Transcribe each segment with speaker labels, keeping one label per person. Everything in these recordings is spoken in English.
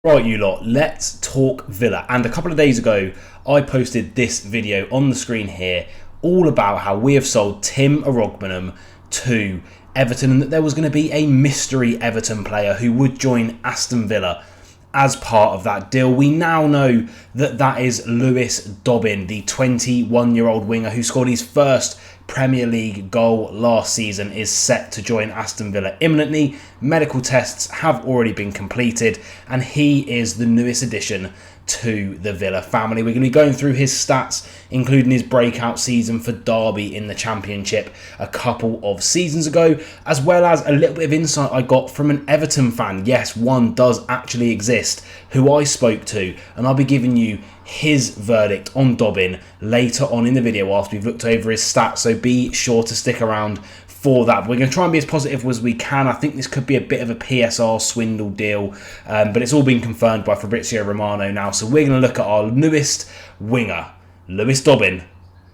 Speaker 1: Right, you lot, let's talk Villa. And a couple of days ago, I posted this video on the screen here all about how we have sold Tim Arogbenham to Everton and that there was going to be a mystery Everton player who would join Aston Villa as part of that deal. We now know that that is Lewis Dobbin, the 21-year-old winger who scored his first Premier League goal last season, is set to join Aston Villa imminently. Medical tests have already been completed and he is the newest addition to the Villa family. We're going to be going through his stats, including his breakout season for Derby in the Championship a couple of seasons ago, as well as a little bit of insight I got from an Everton fan. Yes, one does actually exist, who I spoke to, and I'll be giving you his verdict on Dobbin later on in the video after we've looked over his stats, so be sure to stick around for that. We're going to try and be as positive as we can. I think this could be a bit of a PSR swindle deal, but it's all been confirmed by Fabrizio Romano now. So we're going to look at our newest winger, Lewis Dobbin.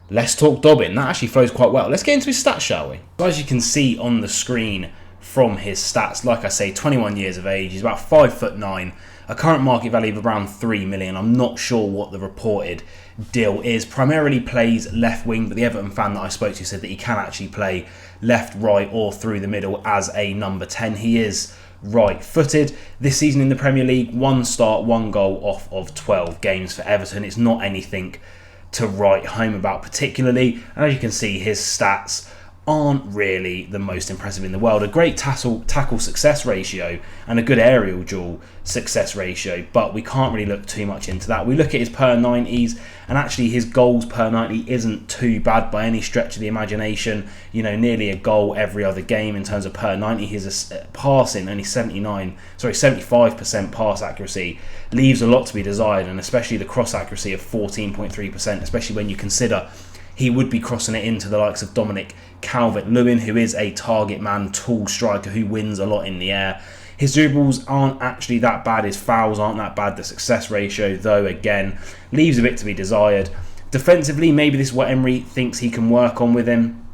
Speaker 1: Let's talk Dobbin. That actually flows quite well. Let's get into his stats, shall we? So as you can see on the screen from his stats, like I say, 21 years of age. He's about 5'9", a current market value of around 3 million. I'm not sure what the reported deal is. Primarily plays left wing, but the Everton fan that I spoke to said that he can actually play left, right or through the middle as a number 10. He is right-footed. This season in the Premier League, 1 start, 1 goal off of 12 games for Everton. It's not anything to write home about particularly. And as you can see, his stats aren't really the most impressive in the world. A great tackle success ratio and a good aerial duel success ratio, but we can't really look too much into that. We look at his per 90s, and actually his goals per 90 isn't too bad by any stretch of the imagination. You know, nearly a goal every other game in terms of per 90. His passing, only 75% pass accuracy, leaves a lot to be desired, and especially the cross accuracy of 14.3%, especially when you consider he would be crossing it into the likes of Dominic Calvert-Lewin, who is a target man, tall striker who wins a lot in the air. His dribbles aren't actually that bad, his fouls aren't that bad. The success ratio, though, again, leaves a bit to be desired. Defensively, maybe this is what Emery thinks he can work on with him.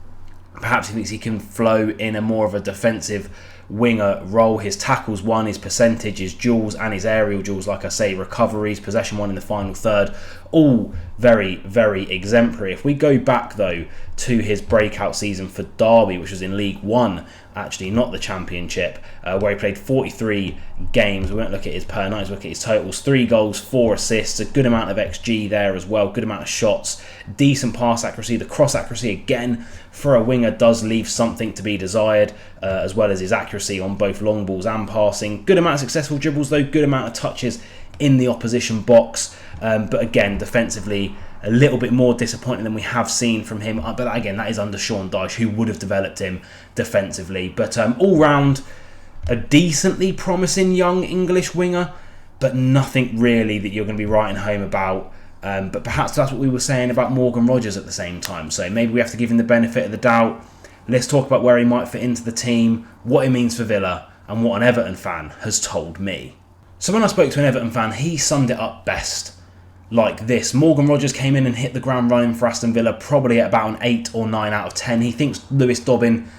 Speaker 1: Perhaps he thinks he can flow in a more of a defensive winger role. His tackles 1, his percentage, his duels and his aerial duels, like I say, recoveries, possession 1 in the final third, all very, very exemplary. If we go back though to his breakout season for Derby, which was in League 1, actually not the Championship, where he played 43 games. We won't look at his per 90s, look at his totals. 3 goals, 4 assists, a good amount of XG there as well, good amount of shots, decent pass accuracy. The cross accuracy, again, for a winger does leave something to be desired, as well as his accuracy on both long balls and passing. Good amount of successful dribbles though, good amount of touches in the opposition box, but again, defensively, a little bit more disappointing than we have seen from him. But again, that is under Sean Dyche, who would have developed him defensively. But all round, a decently promising young English winger, but nothing really that you're going to be writing home about. But perhaps that's what we were saying about Morgan Rogers at the same time. So maybe we have to give him the benefit of the doubt. Let's talk about where he might fit into the team, what it means for Villa, and what an Everton fan has told me. So when I spoke to an Everton fan, he summed it up best like this. Morgan Rogers came in and hit the ground running for Aston Villa, probably at about an 8 or 9 out of 10. He thinks Lewis Dobbin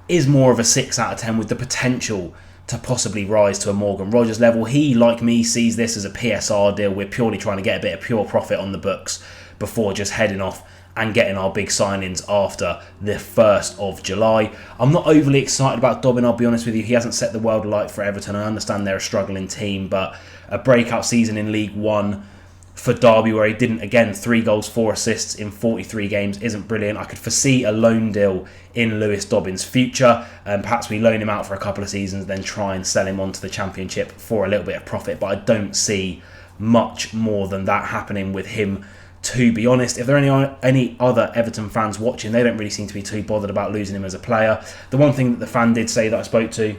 Speaker 1: is more of a 6 out of 10 with the potential to possibly rise to a Morgan Rogers level. He, like me, sees this as a PSR deal. We're purely trying to get a bit of pure profit on the books before just heading off and getting our big signings after the 1st of July. I'm not overly excited about Dobbin, I'll be honest with you. He hasn't set the world alight for Everton. I understand they're a struggling team, but a breakout season in League 1 for Derby, where he didn't, again, 3 goals, 4 assists in 43 games, isn't brilliant. I could foresee a loan deal in Lewis Dobbin's future, and perhaps we loan him out for a couple of seasons, then try and sell him onto the Championship for a little bit of profit. But I don't see much more than that happening with him, to be honest. If there are any other Everton fans watching, they don't really seem to be too bothered about losing him as a player. The one thing that the fan did say that I spoke to,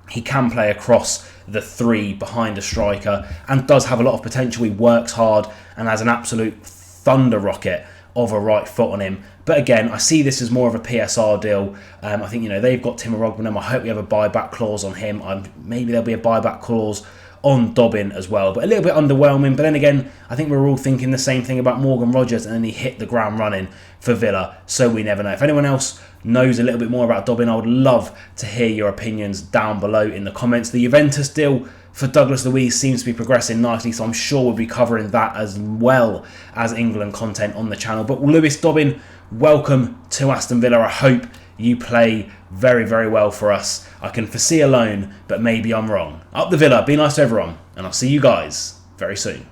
Speaker 1: he can play across the 3 behind a striker and does have a lot of potential. He works hard and has an absolute thunder rocket of a right foot on him. But again, I see this as more of a PSR deal. I think, you know, they've got Tim Arogbenham. I hope we have a buyback clause on him. Maybe there'll be a buyback clause on Dobbin as well, but a little bit underwhelming. But then again, I think we're all thinking the same thing about Morgan Rogers, and then he hit the ground running for Villa, so we never know. If anyone else knows a little bit more about Dobbin, I would love to hear your opinions down below in the comments. The Juventus deal for Douglas Luiz seems to be progressing nicely, so I'm sure we'll be covering that as well as England content on the channel. But Lewis Dobbin, welcome to Aston Villa. I hope you play very, very well for us. I can foresee a loan, but maybe I'm wrong. Up the Villa, be nice to everyone, and I'll see you guys very soon.